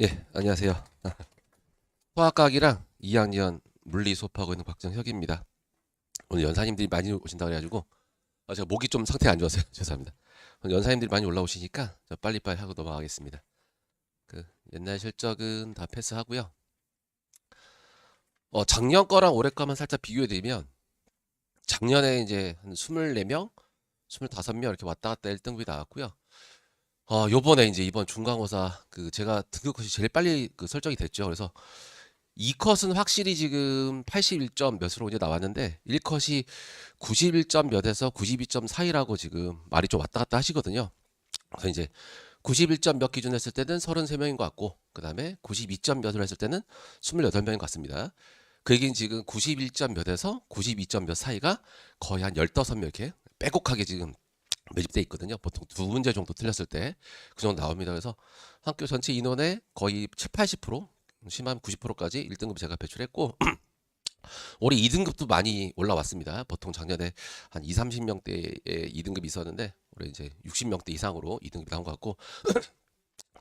예, 안녕하세요. 수학과학이랑 2학년 물리 수업하고 있는 박정혁입니다. 오늘 연사님들이 많이 오신다 그래가지고 제가 목이 좀 상태가 안 좋았어요. 죄송합니다. 오늘 연사님들이 많이 올라오시니까 저 빨리빨리 하고 넘어가겠습니다. 그 옛날 실적은 다 패스하고요. 작년 거랑 올해 거만 살짝 비교해드리면 작년에 이제 한 24명, 25명 이렇게 왔다 갔다 1등급이 나왔고요. 요번에 이제 이번 중간고사 제가 등급컷이 제일 빨리 설정이 됐죠. 그래서 2컷은 확실히 지금 81점 몇으로 이제 나왔는데 1컷이 91점 몇에서 92점 사이라고 지금 말이 좀 왔다 갔다 하시거든요. 그래서 이제 91점 몇 기준 했을 때는 33명인 것 같고 그 다음에 92점 몇으로 했을 때는 28명인 것 같습니다. 그 얘기는 지금 91점 몇에서 92점 몇 사이가 거의 한 15명 이렇게 빼곡하게 지금 매집돼 있거든요. 보통 두 문제 정도 틀렸을 때 그 정도 나옵니다. 그래서 학교 전체 인원의 거의 7, 80%, 심하면 90%까지 1등급 제가 배출했고 올해 2등급도 많이 올라왔습니다. 보통 작년에 한 2, 30명대의 2등급이 있었는데 올해 이제 60명대 이상으로 2등급이 나온 것 같고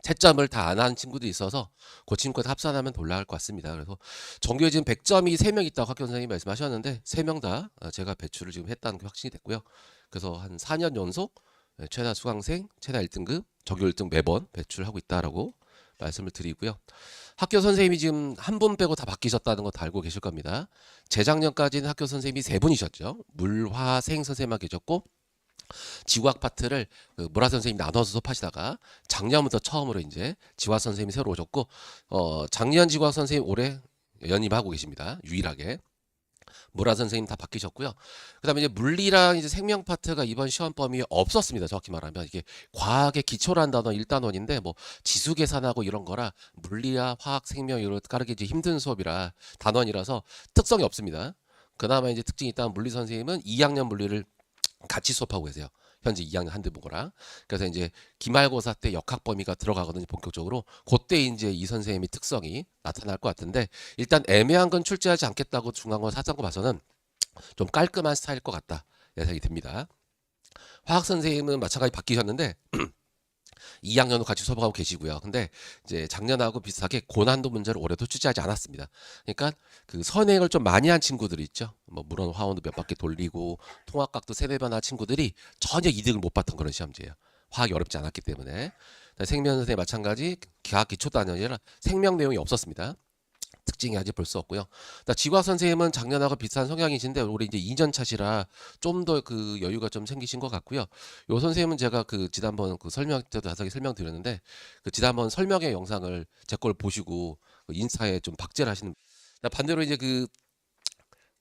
채점을 다 안 한 친구들이 있어서 그 친구까지 합산하면 더 올라갈 것 같습니다. 그래서 전교에 지금 100점이 3명 있다고 학교 선생님이 말씀하셨는데 3명 다 제가 배출을 지금 했다는 게 확신이 됐고요. 그래서 한 4년 연속 최다 수강생, 최다 1등급, 전교 1등 매번 배출하고 있다라고 말씀을 드리고요. 학교 선생님이 지금 한 분 빼고 다 바뀌셨다는 거 다 알고 계실 겁니다. 재작년까지는 학교 선생님이 세 분이셨죠. 물, 화, 생 선생님만 계셨고 지구학 파트를 모라 선생님이 나눠서 수업하시다가 작년부터 처음으로 이제 지구학 선생님이 새로 오셨고 작년 지구학 선생님 올해 연임하고 계십니다. 유일하게. 모라 선생님 다 바뀌셨고요. 그다음에 이제 물리랑 이제 생명 파트가 이번 시험 범위에 없었습니다. 정확히 말하면 이게 과학의 기초라는 단원 1단원인데 뭐 지수 계산하고 이런 거라 물리야 화학 생명 이런 까르기 이제 힘든 수업이라 단원이라서 특성이 없습니다. 그나마 이제 특징이 있다면 물리 선생님은 2학년 물리를 같이 수업하고 계세요. 현재 2학년 한대보고랑. 그래서 이제 기말고사 때 역학 범위가 들어가거든요. 본격적으로. 그때 이제 이 선생님의 특성이 나타날 것 같은데 일단 애매한 건 출제하지 않겠다고 중간고사 사정고 봐서는 좀 깔끔한 스타일일 것 같다. 예상이 됩니다. 화학 선생님은 마찬가지 바뀌셨는데 2학년도 같이 수업하고 계시고요. 근데 이제 작년하고 비슷하게 고난도 문제를 올해도 출제하지 않았습니다. 그러니까 그 선행을 좀 많이 한 친구들이 있죠. 뭐 물론 화원도 몇 바퀴 돌리고 통합각도 세네 번 한 친구들이 전혀 이득을 못 봤던 그런 시험지예요. 화학이 어렵지 않았기 때문에. 생명 선생님 마찬가지 기하학 기초 단원이라 생명 내용이 없었습니다. 특징이 아직 볼 수 없고요. 지구학 선생님은 작년하고 비슷한 성향이신데 올해 이제 2년 차시라 좀 더 그 여유가 좀 생기신 것 같고요. 요 선생님은 제가 지난번 설명 때도 자세하게 설명드렸는데 지난번 설명의 영상을 제 걸 보시고 인스타에 좀 박제를 하시는. 반대로 이제 그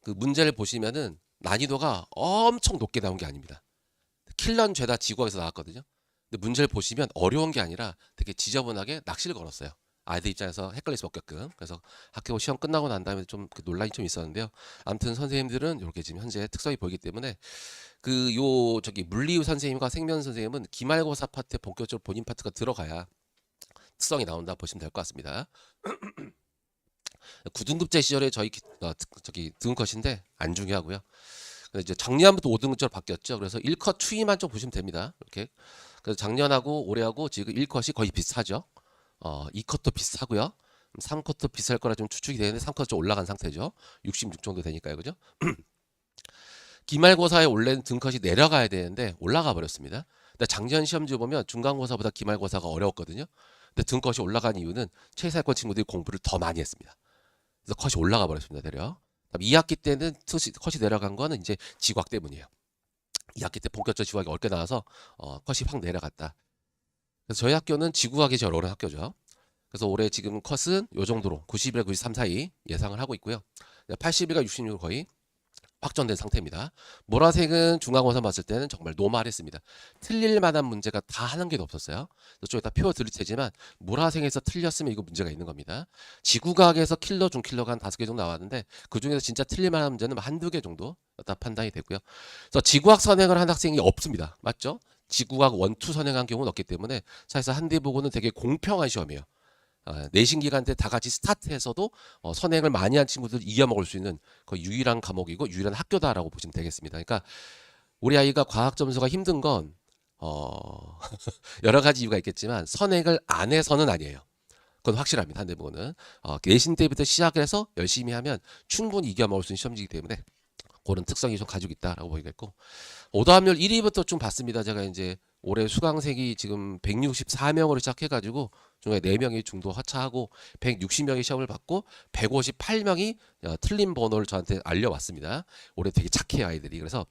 문제를 보시면은 난이도가 엄청 높게 나온 게 아닙니다. 킬런 죄다 지구학에서 나왔거든요. 근데 문제를 보시면 어려운 게 아니라 되게 지저분하게 낚시를 걸었어요. 아이들 입장에서 헷갈릴 수 없게끔. 그래서 학교 시험 끝나고 난 다음에 좀 논란이 좀 있었는데요. 아무튼 선생님들은 이렇게 지금 현재 특성이 보이기 때문에 물리 선생님과 생명 선생님은 기말고사 파트에 본격적으로 본인 파트가 들어가야 특성이 나온다 보시면 될 것 같습니다. 9등급제 시절에 등급컷인데 안 중요하고요. 이제 작년부터 5등급제로 바뀌었죠. 그래서 1컷 추이만 좀 보시면 됩니다. 이렇게. 그래서 작년하고 올해하고 지금 1컷이 거의 비슷하죠. 2컷도 비슷하고요. 3컷도 비쌀 거라 좀 추측이 되는데 3컷 좀 올라간 상태죠. 66 정도 되니까요. 그죠? 기말고사에 원래는 등컷이 내려가야 되는데 올라가 버렸습니다. 근데 작년 시험지 보면 중간고사보다 기말고사가 어려웠거든요. 근데 등컷이 올라간 이유는 최상위권 친구들이 공부를 더 많이 했습니다. 그래서 컷이 올라가 버렸습니다. 내려. 2학기 때는 컷이 내려간 거는 이제 지구학 때문이에요. 2학기 때 본격적 지구학이 어렵게 나와서 컷이 확 내려갔다. 그래서 저희 학교는 지구학이 제일 어려운 학교죠. 그래서 올해 지금 컷은 요 정도로 90일, 93 사이 예상을 하고 있고요. 80일과 66을 거의 확정된 상태입니다. 보라색은 중간고사 봤을 때는 정말 노말했습니다. 틀릴 만한 문제가 다 한 개도 없었어요. 이쪽에다 표 드릴 테지만 보라색에서 틀렸으면 이거 문제가 있는 겁니다. 지구과학에서 킬러 중 킬러가 한 5개 정도 나왔는데 그 중에서 진짜 틀릴 만한 문제는 한두 개 정도 판단이 되고요. 그래서 지구학 선행을 한 학생이 없습니다. 맞죠? 지구학 원투 선행한 경우는 없기 때문에 사실상 한대 보고는 되게 공평한 시험이에요. 내신 기간 때 다 같이 스타트해서도 선행을 많이 한 친구들 이겨먹을 수 있는 거의 유일한 과목이고 유일한 학교다라고 보시면 되겠습니다. 그러니까 우리 아이가 과학 점수가 힘든 건 여러 가지 이유가 있겠지만 선행을 안 해서는 아니에요. 그건 확실합니다. 한 대부분은 내신 때부터 시작해서 열심히 하면 충분히 이겨먹을 수 있는 시험지이기 때문에 그런 특성이 좀 가지고 있다라고 보이겠고, 오답률 1위부터 좀 봤습니다. 제가 이제 올해 수강생이 지금 164명으로 시작해가지고 중에 4명이 중도 하차하고 160명이 시험을 받고 158명이 틀린 번호를 저한테 알려왔습니다. 올해 되게 착해요, 아이들이. 그래서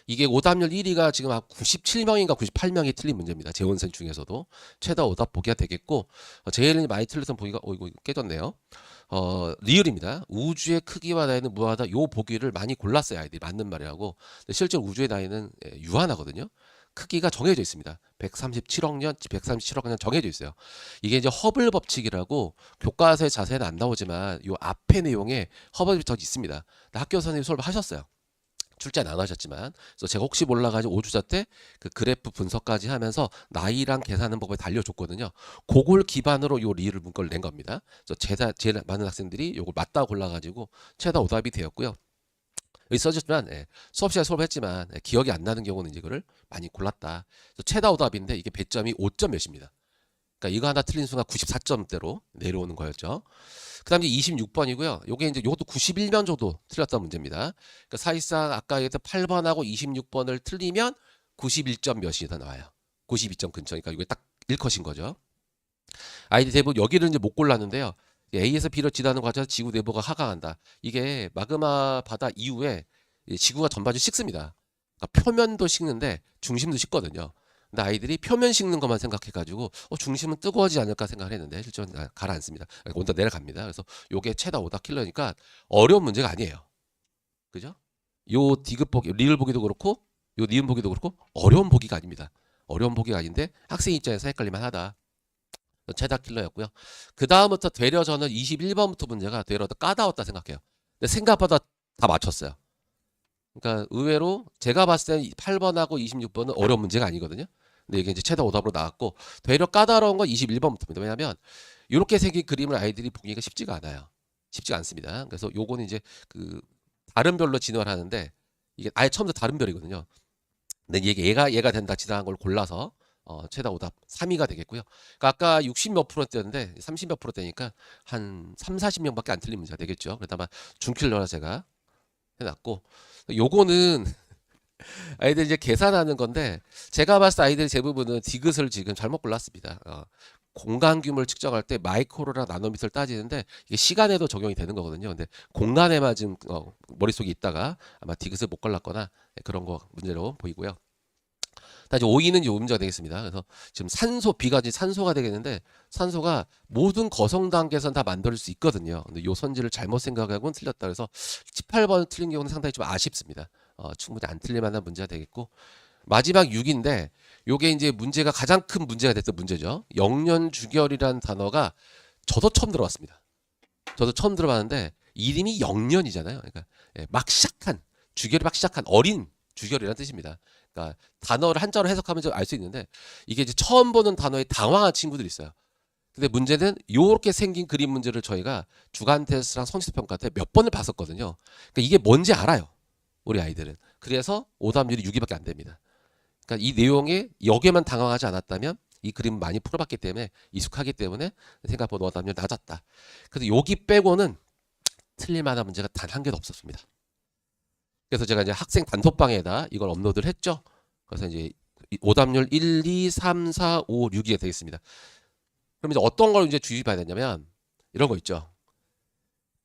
이게 오답률 1위가 지금 한 97명인가 98명이 틀린 문제입니다. 재원생 중에서도 최다 오답 보기가 되겠고, 제일 많이 틀렸던 보기가 이거 깨졌네요. 리을입니다. 우주의 크기와 나이는 무한하다. 요 보기를 많이 골랐어요, 아이들이. 맞는 말이라고. 근데 실제로 우주의 나이는 유한하거든요. 크기가 정해져 있습니다. 137억 년, 137억 년 정해져 있어요. 이게 이제 허블 법칙이라고 교과서에 자세히는 안 나오지만 요 앞에 내용에 허블 법칙이 있습니다. 학교 선생님 수업을 하셨어요. 출제는 안 하셨지만, 그래서 제가 혹시 몰라가지고 5주차 때 그 그래프 분석까지 하면서 나이랑 계산하는 법을 알려줬거든요. 그걸 기반으로 요 리을 문구를 낸 겁니다. 그래서 제일 많은 학생들이 요걸 맞다 골라가지고 최다 오답이 되었고요. 여기 써졌지만 수업 시간에 수업을 했지만 기억이 안 나는 경우는 이제 이거를 많이 골랐다. 그래서 최다 오답인데 이게 배점이 5점 몇입니다. 그러니까 이거 하나 틀린 순간 94점대로 내려오는 거였죠. 그 다음에 26번이고요. 요게 이제 요것도 91명 정도 틀렸던 문제입니다. 그러니까 사실상 아까 얘기했던 8번하고 26번을 틀리면 91점 몇이 더 나와요. 92점 근처. 그러니까 이게 딱 1컷인 거죠. 아이들 대부분 여기를 이제 못 골랐는데요. A에서 B로 지나는 과정에서 지구 내부가 하강한다. 이게 마그마 바다 이후에 지구가 전반적으로 식습니다. 그러니까 표면도 식는데 중심도 식거든요. 근데 아이들이 표면 식는 것만 생각해가지고 중심은 뜨거워지지 않을까 생각을 했는데 실제로는 가라앉습니다. 온도 내려갑니다. 그래서 요게 최다 오답 킬러니까 어려운 문제가 아니에요. 그죠? 요 디귿 보기, 리을 보기도 그렇고 요 니은 보기도 그렇고 어려운 보기가 아닙니다. 어려운 보기가 아닌데 학생 입장에서 헷갈릴만 하다. 최다 킬러였고요. 그 다음부터 되려 저는 21번부터 문제가 되려 더 까다웠다 생각해요. 근데 생각보다 다 맞췄어요. 그러니까 의외로 제가 봤을 때 8번하고 26번은 어려운 문제가 아니거든요. 근데 이게 이제 최다 오답으로 나왔고, 되려 까다로운 건 21번부터입니다. 왜냐하면 이렇게 생긴 그림을 아이들이 보기가 쉽지가 않아요. 쉽지가 않습니다. 그래서 요거는 이제 그 다른 별로 진화를 하는데 이게 아예 처음부터 다른 별이거든요. 근데 이게 얘가 된다 지나간 걸 골라서 최다 오답 3위가 되겠고요. 그러니까 아까 60 몇 프로대였는데 30 몇 프로대니까 한 3, 40명밖에 안 틀린 문제가 되겠죠. 그러다만 중킬러라 제가 해놨고, 요거는 아이들 이제 계산하는 건데 제가 봤을 때 아이들 대부분은 디귿을 지금 잘못 골랐습니다. 공간 규모를 측정할 때 마이크로랑 나노미터를 따지는데 이게 시간에도 적용이 되는 거거든요. 근데 공간에만 지금 머릿속에 있다가 아마 디귿을 못 골랐거나 그런 거 문제로 보이고요. 다시 5위는 요 문제가 되겠습니다. 그래서 지금 산소, B가 이제 산소가 되겠는데 산소가 모든 거성 단계에선 다 만들 수 있거든요. 근데 요 선지를 잘못 생각하고는 틀렸다. 그래서 18번 틀린 경우는 상당히 좀 아쉽습니다. 충분히 안 틀릴 만한 문제가 되겠고, 마지막 6인데 요게 이제 문제가 가장 큰 문제가 됐던 문제죠. 영년주결이라는 단어가 저도 처음 들어봤습니다. 저도 처음 들어봤는데 이름이 영년이잖아요. 그러니까 막 시작한, 주결이 막 시작한 어린 주결이라는 뜻입니다. 그러니까 단어를 한자로 해석하면 좀 알 수 있는데 이게 이제 처음 보는 단어에 당황한 친구들이 있어요. 근데 문제는 요렇게 생긴 그림 문제를 저희가 주간 테스트랑 성취 평가 때 몇 번을 봤었거든요. 그러니까 이게 뭔지 알아요, 우리 아이들은. 그래서 오답률이 6위밖에 안 됩니다. 그러니까 이 내용에 여기에만 당황하지 않았다면 이 그림 많이 풀어봤기 때문에 익숙하기 때문에 생각보다 오답률 낮았다. 그래서 여기 빼고는 틀릴 만한 문제가 단 한 개도 없었습니다. 그래서 제가 이제 학생 단톡방에다 이걸 업로드를 했죠. 그래서 이제 오답률 1, 2, 3, 4, 5, 6이 되겠습니다. 그럼 이제 어떤 걸 이제 주의 봐야 되냐면 이런 거 있죠.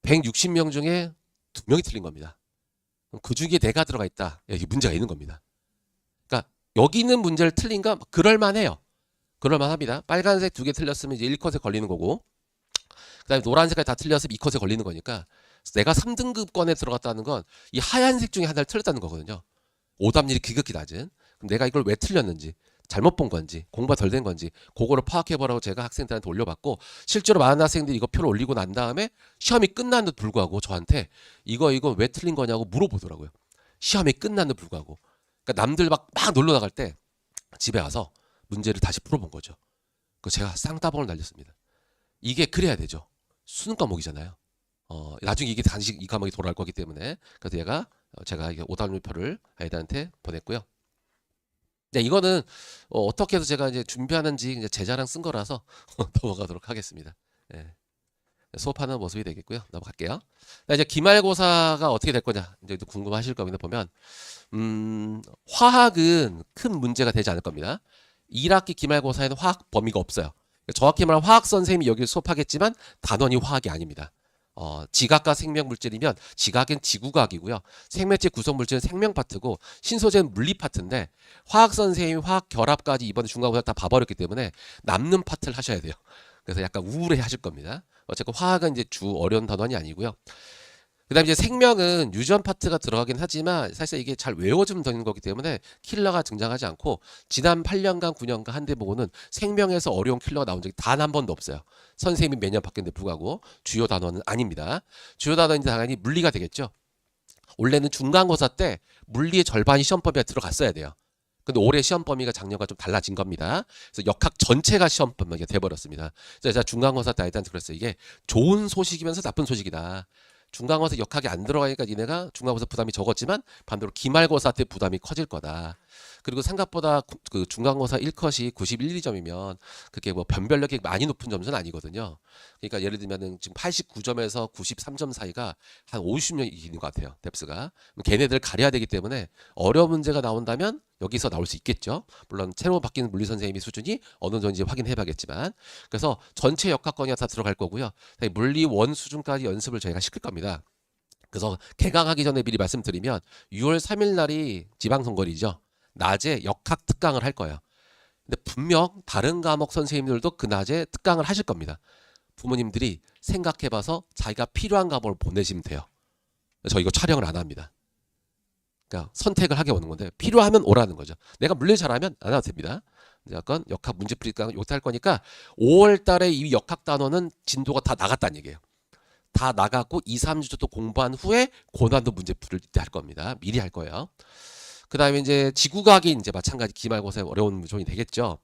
160명 중에 2명이 틀린 겁니다. 그 중에 내가 들어가 있다. 여기 문제가 있는 겁니다. 그러니까 여기 있는 문제를 틀린가 그럴만해요. 그럴만합니다. 빨간색 2개 틀렸으면 이제 1컷에 걸리는 거고, 그다음에 노란색까지 다 틀렸으면 2컷에 걸리는 거니까 내가 3등급권에 들어갔다는 건 이 하얀색 중에 하나를 틀렸다는 거거든요. 오답률이 기극히 낮은. 그럼 내가 이걸 왜 틀렸는지, 잘못 본 건지, 공부가 덜 된 건지 그거를 파악해보라고 제가 학생들한테 올려봤고, 실제로 많은 학생들이 이거 표를 올리고 난 다음에 시험이 끝났는데도 불구하고 저한테 이거 왜 틀린 거냐고 물어보더라고요. 시험이 끝났는데도 불구하고. 그러니까 남들 막 놀러 나갈 때 집에 와서 문제를 다시 풀어본 거죠. 그 제가 쌍따봉을 날렸습니다. 이게 그래야 되죠. 수능 과목이잖아요. 나중에 이게 다시 이 과목이 돌아올 거기 때문에. 그래서 제가 이게 오답률표를 아이들한테 보냈고요. 네, 이거는 어떻게 해서 제가 이제 준비하는지 이제 제 자랑 쓴 거라서 넘어가도록 하겠습니다. 예, 수업하는 모습이 되겠고요. 넘어갈게요. 자, 이제 기말고사가 어떻게 될 거냐 이제 또 궁금하실 겁니다. 보면 화학은 큰 문제가 되지 않을 겁니다. 1학기 기말고사에는 화학 범위가 없어요. 정확히 말하면 화학 선생님이 여기를 수업하겠지만 단원이 화학이 아닙니다. 지각과 생명물질이면 지각은 지구과학이고요. 생명체 구성물질은 생명 파트고 신소재는 물리 파트인데 화학 선생님이 화학 결합까지 이번에 중간고사 다 봐버렸기 때문에 남는 파트를 하셔야 돼요. 그래서 약간 우울해 하실 겁니다. 어쨌든 화학은 이제 주 어려운 단원이 아니고요. 그 다음에 이제 생명은 유전 파트가 들어가긴 하지만 사실 이게 잘 외워주면 되는 거기 때문에 킬러가 등장하지 않고 지난 8년간 9년간 한 대 보고는 생명에서 어려운 킬러가 나온 적이 단 한 번도 없어요. 선생님이 매년 바뀌는데 불구하고 주요 단원은 아닙니다. 주요 단원은 당연히 물리가 되겠죠. 원래는 중간고사 때 물리의 절반이 시험 범위에 들어갔어야 돼요. 근데 올해 시험 범위가 작년과 좀 달라진 겁니다. 그래서 역학 전체가 시험 범위가 돼버렸습니다. 그래서 제가 중간고사 때 일단 그랬어요. 이게 좋은 소식이면서 나쁜 소식이다. 중간고사 역학이 안 들어가니까 니네가 중간고사 부담이 적었지만 반대로 기말고사 때 부담이 커질 거다. 그리고 생각보다 그 중간고사 1컷이 91, 2점이면 그게 뭐 변별력이 많이 높은 점수는 아니거든요. 그러니까 예를 들면은 지금 89점에서 93점 사이가 한 50년 있는 것 같아요. 뎁스가. 걔네들 가려야 되기 때문에 어려운 문제가 나온다면 여기서 나올 수 있겠죠. 물론 새로 바뀌는 물리 선생님의 수준이 어느 정도인지 확인해 봐야겠지만 그래서 전체 역학권이 다 들어갈 거고요. 물리 원 수준까지 연습을 저희가 시킬 겁니다. 그래서 개강하기 전에 미리 말씀드리면 6월 3일 날이 지방선거리죠. 낮에 역학 특강을 할 거예요. 근데 분명 다른 과목 선생님들도 그 낮에 특강을 하실 겁니다. 부모님들이 생각해봐서 자기가 필요한 과목을 보내시면 돼요. 저 이거 촬영을 안 합니다. 그러니까 선택을 하게 오는 건데 필요하면 오라는 거죠. 내가 물리 잘하면 안 와도 됩니다. 약간 역학 문제풀이가 요렇게 할 거니까 5월 달에 이 역학 단원은 진도가 다 나갔다는 얘기예요. 다 나갔고 2, 3주 정도 공부한 후에 고난도 문제풀이를 때 할 겁니다. 미리 할 거예요. 그 다음에 이제 지구과학이 이제 마찬가지 기말고사에 어려운 부분이 되겠죠.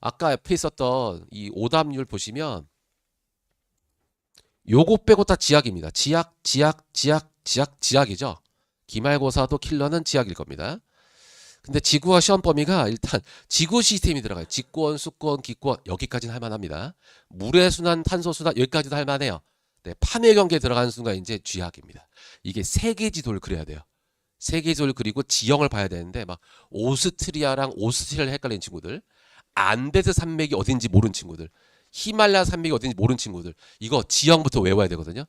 아까 옆에 있었던 이 오답률 보시면 요거 빼고 다 지약입니다. 지약이죠. 기말고사도 킬러는 지약일 겁니다. 근데 지구와 시험 범위가 일단 지구 시스템이 들어가요. 직권, 수권, 기권 여기까지는 할만합니다. 물의 순환, 탄소 순환 여기까지도 할만해요. 네, 판의 경계에 들어가는 순간 이제 쥐약입니다. 이게 세계 지도를 그려야 돼요. 세계 지도를 그리고 지형을 봐야 되는데 막 오스트리아랑 오스트리아를 헷갈리는 친구들, 안데스 산맥이 어딘지 모르는 친구들, 히말라야 산맥이 어딘지 모르는 친구들 이거 지형부터 외워야 되거든요.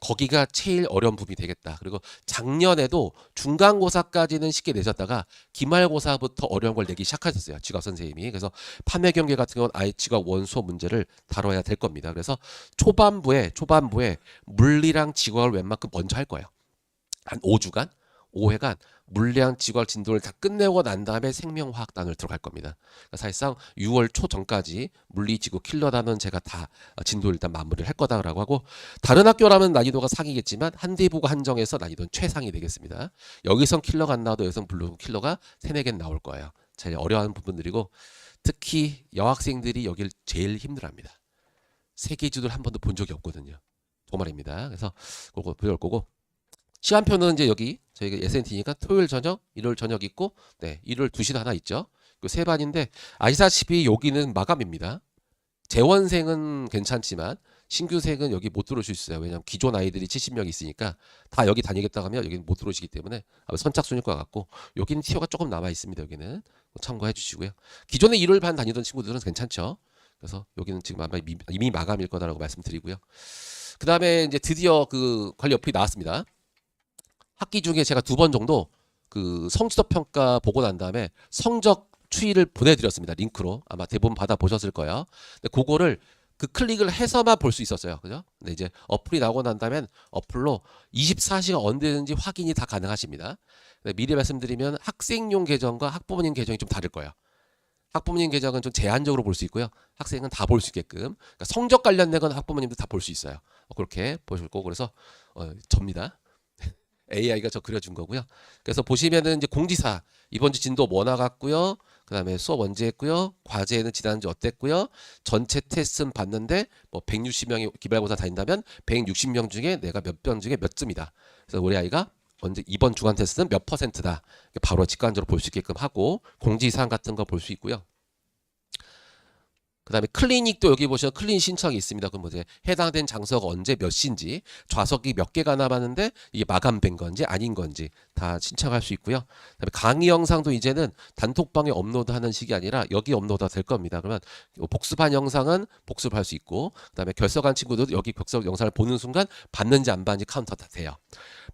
거기가 제일 어려운 부분이 되겠다. 그리고 작년에도 중간고사까지는 쉽게 내셨다가 기말고사부터 어려운 걸 내기 시작하셨어요. 지각 선생님이. 그래서 판매 경계 같은 건 아예 지각 원소 문제를 다뤄야 될 겁니다. 그래서 초반부에 물리랑 지각을 웬만큼 먼저 할 거예요. 한 5주간 5회간 물리랑 지각 진도를 다 끝내고 난 다음에 생명화학단을 들어갈 겁니다. 그러니까 사실상 6월 초 전까지 물리, 지구, 킬러 단원 제가 다 진도 일단 마무리를 할 거다라고 하고 다른 학교라면 난이도가 상이겠지만 한대부고 한정해서 난이도는 최상이 되겠습니다. 여기선 킬러가 안 나와도 여기선 물론 킬러가 3, 4개 나올 거예요. 제일 어려워하는 부분들이고 특히 여학생들이 여길 제일 힘들어합니다. 세계 지도를 한 번도 본 적이 없거든요. 정말입니다. 그래서 그거 배울 거고 시간표는 이제 여기 저희가 SNT니까 토요일 저녁, 일요일 저녁 있고, 네, 일요일 2시도 하나 있죠. 그 세 반인데 아시다시피 여기는 마감입니다. 재원생은 괜찮지만 신규생은 여기 못 들어오실 수 있어요. 왜냐하면 기존 아이들이 70명 있으니까 다 여기 다니겠다 하면 여기는 못 들어오시기 때문에 선착순일 것 같고 여기는 티오가 조금 남아 있습니다. 여기는 참고해 주시고요. 기존에 일요일 반 다니던 친구들은 괜찮죠. 그래서 여기는 지금 아마 이미 마감일 거다라고 말씀드리고요. 그 다음에 이제 드디어 그 관리 어플이 나왔습니다. 학기 중에 제가 2번 정도 그 성취도 평가 보고 난 다음에 성적 추이를 보내드렸습니다. 링크로 아마 대부분 받아 보셨을 거예요. 근데 그거를 그 클릭을 해서만 볼 수 있었어요. 그죠? 근데 이제 어플이 나오고 난 다음에 어플로 24시간 언제든지 확인이 다 가능하십니다. 미리 말씀드리면 학생용 계정과 학부모님 계정이 좀 다를 거예요. 학부모님 계정은 좀 제한적으로 볼 수 있고요. 학생은 다 볼 수 있게끔. 그러니까 성적 관련된 건 학부모님도 다 볼 수 있어요. 그렇게 보실 거고 그래서 접니다. AI가 저 그려준 거고요. 그래서 보시면은 이제 공지사 이번 주 진도 뭐 나갔고요. 그다음에 수업 언제 했고요. 과제는 지난주 어땠고요. 전체 테스트는 봤는데 뭐 160명이 기말고사 다닌다면 160명 중에 내가 몇 명 중에 몇 점이다. 그래서 우리 아이가 언제 이번 주간 테스트는 몇 %다. 바로 직관적으로 볼 수 있게끔 하고 공지사항 같은 거 볼 수 있고요. 그 다음에 클리닉도 여기 보시면 클린 신청이 있습니다. 그럼 이제 해당된 장소가 언제 몇 시인지, 좌석이 몇 개가 남았는데 이게 마감된 건지 아닌 건지 다 신청할 수 있고요. 그다음에 강의 영상도 이제는 단톡방에 업로드하는 식이 아니라 여기 업로드가 될 겁니다. 그러면 복습한 영상은 복습할 수 있고, 그다음에 결석한 친구들도 여기 결석 영상을 보는 순간 받는지 안 받는지 카운터 다 돼요.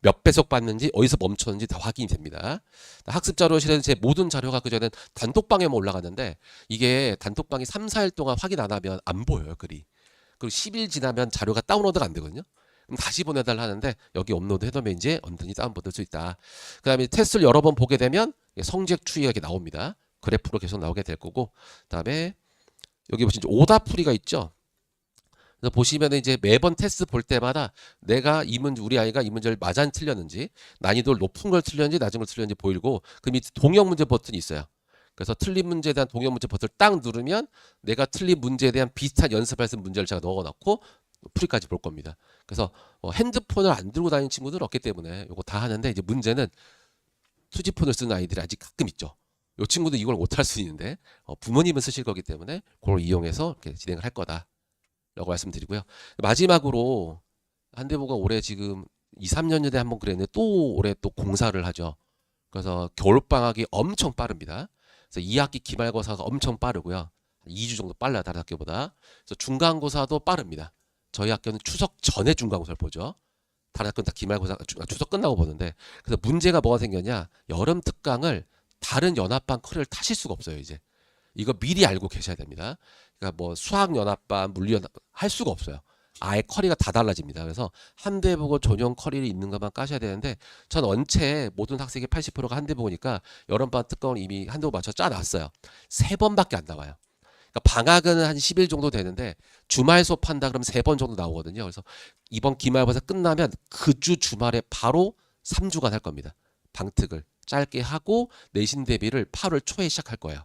몇 배속 받는지 어디서 멈췄는지 다 확인이 됩니다. 학습 자료실에는 제 모든 자료가 그전엔 단톡방에만 올라갔는데 이게 단톡방이 3, 4일 동안 확인 안 하면 안 보여요, 글이. 그리고 10일 지나면 자료가 다운로드가 안 되거든요. 그럼 다시 보내달라 하는데 여기 업로드 해놓으면 이제 언제든지 다운받을 수 있다. 그 다음에 테스트를 여러 번 보게 되면 성적 추이가 이렇게 나옵니다. 그래프로 계속 나오게 될 거고, 그 다음에 여기 보시면 오답풀이가 있죠. 그래서 보시면 이제 매번 테스트 볼 때마다 내가 이 문제, 우리 아이가 이 문제를 맞아 틀렸는지, 난이도를 높은 걸 틀렸는지 낮은 걸 틀렸는지 보이고, 그 밑에 동영 문제 버튼이 있어요. 그래서 틀린 문제에 대한 동영 문제 버튼을 딱 누르면 내가 틀린 문제에 대한 비슷한 연습할 수 있는 문제를 제가 넣어놓고 풀이까지 볼 겁니다. 그래서 핸드폰을 안 들고 다니는 친구들 없기 때문에 이거 다 하는데, 이제 문제는 투지폰을 쓰는 아이들이 아직 가끔 있죠. 이 친구도 이걸 못할 수 있는데 부모님은 쓰실 거기 때문에 그걸 이용해서 이렇게 진행을 할 거다 라고 말씀드리고요. 마지막으로 한대보가 올해 지금 2, 3년 전에 한번 그랬는데 또 올해 또 공사를 하죠. 그래서 겨울방학이 엄청 빠릅니다. 그래서 2학기 기말고사가 엄청 빠르고요. 2주 정도 빨라요, 다른 학교보다. 그래서 중간고사도 빠릅니다. 저희 학교는 추석 전에 중간고사를 보죠. 다른 학교는 다 기말고사, 추석 끝나고 보는데, 그래서 문제가 뭐가 생겼냐, 여름 특강을 다른 연합반 커리를 타실 수가 없어요. 이제 이거 미리 알고 계셔야 됩니다. 그러니까 뭐 수학 연합반, 물리 연합반 할 수가 없어요. 아예 커리가 다 달라집니다. 그래서 한대보고 전용 커리를 있는 것만 까셔야 되는데, 전 원체 모든 학생의 80%가 한대보고니까 여름반 특강을 이미 한대보고 맞춰 짜놨어요. 3번밖에 안 나와요. 그러니까 방학은 한 10일 정도 되는데 주말 수업한다 그러면 3번 정도 나오거든요. 그래서 이번 기말고사 끝나면 그 주 주말에 바로 3주간 할 겁니다. 방특을 짧게 하고 내신 대비를 8월 초에 시작할 거예요.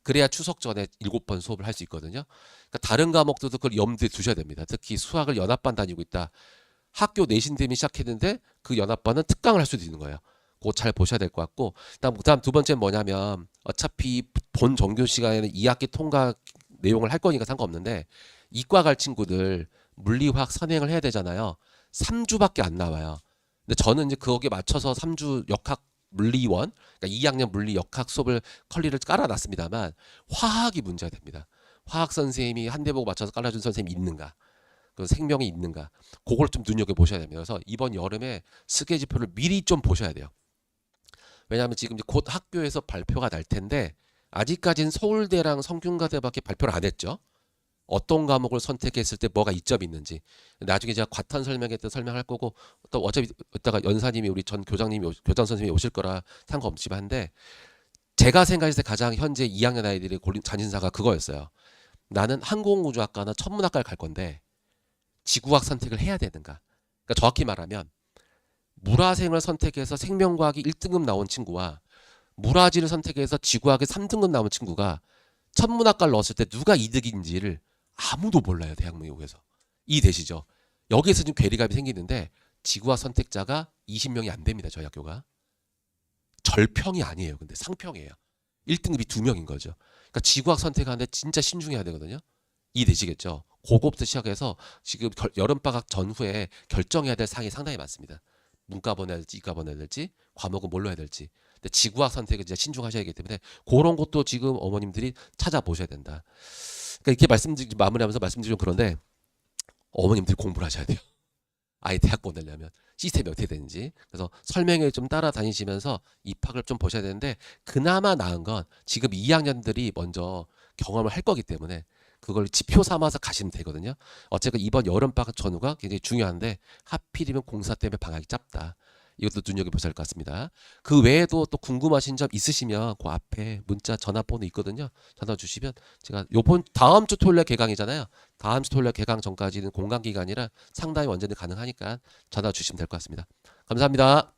그래야 추석 전에 7번 수업을 할 수 있거든요. 그러니까 다른 과목들도 그걸 염두에 두셔야 됩니다. 특히 수학을 연합반 다니고 있다. 학교 내신 대비 시작했는데 그 연합반은 특강을 할 수도 있는 거예요. 그거 잘 보셔야 될 것 같고, 그다음 두 번째는 뭐냐면, 어차피 본 정규 시간에는 2학기 통과 내용을 할 거니까 상관없는데 이과 갈 친구들 물리화학 선행을 해야 되잖아요. 3주밖에 안 나와요. 근데 저는 이제 거기에 맞춰서 3주 역학 물리원, 그러니까 2학년 물리 역학 수업을 컬리를 깔아놨습니다만 화학이 문제가 됩니다. 화학 선생님이 한대보고 맞춰서 깔아준 선생님이 있는가, 그 생명이 있는가, 그걸 좀 눈여겨보셔야 됩니다. 그래서 이번 여름에 스케줄표를 미리 좀 보셔야 돼요. 왜냐하면 지금 이제 곧 학교에서 발표가 날 텐데 아직까지는 서울대랑 성균관대밖에 발표를 안 했죠. 어떤 과목을 선택했을 때 뭐가 이점이 있는지 나중에 제가 과탄 설명회 때 설명할 거고, 또 어차피 이따가 연사님이 우리 전 교장님이 교장 선생님이 오실 거라 상관없지만 한데, 제가 생각했을 때 가장 현재 2학년 아이들의 관심사가 그거였어요. 나는 항공우주학과나 천문학과를 갈 건데 지구학 선택을 해야 되는가. 그러니까 정확히 말하면 물화생을 선택해서 생명과학이 1등급 나온 친구와 물화지를 선택해서 지구학이 3등급 나온 친구가 천문학과를 넣었을 때 누가 이득인지를 아무도 몰라요. 대학문국에서. 이해되시죠? 여기에서 좀 괴리감이 생기는데 지구학 선택자가 20명이 안 됩니다. 저희 학교가. 절평이 아니에요. 근데 상평이에요. 1등급이 2명인 거죠. 그러니까 지구학 선택하는데 진짜 신중해야 되거든요. 이해되시겠죠? 그거부터 시작해서 지금 여름방학 전후에 결정해야 될 사항이 상당히 많습니다. 문과 보내야 될지 이과 보내야 될지 과목은 뭘로 해야 될지. 근데 지구학 선택은 진짜 신중하셔야 하기 때문에 그런 것도 지금 어머님들이 찾아보셔야 된다. 그러니까 이렇게 마무리하면서 말씀드리면 그런데 어머님들이 공부를 하셔야 돼요. 아이 대학 보내려면 시스템이 어떻게 되는지. 그래서 설명을 좀 따라다니시면서 입학을 좀 보셔야 되는데, 그나마 나은 건 지금 2학년들이 먼저 경험을 할 거기 때문에 그걸 지표 삼아서 가시면 되거든요. 어쨌든 이번 여름방학 전후가 굉장히 중요한데 하필이면 공사 때문에 방학이 짧다. 이것도 눈여겨보셔야 할 것 같습니다. 그 외에도 또 궁금하신 점 있으시면 그 앞에 문자 전화번호 있거든요. 전화 주시면 제가 다음 주 토요일에 개강이잖아요. 다음 주 토요일에 개강 전까지는 공강 기간이라 상담이 언제든 가능하니까 전화 주시면 될 것 같습니다. 감사합니다.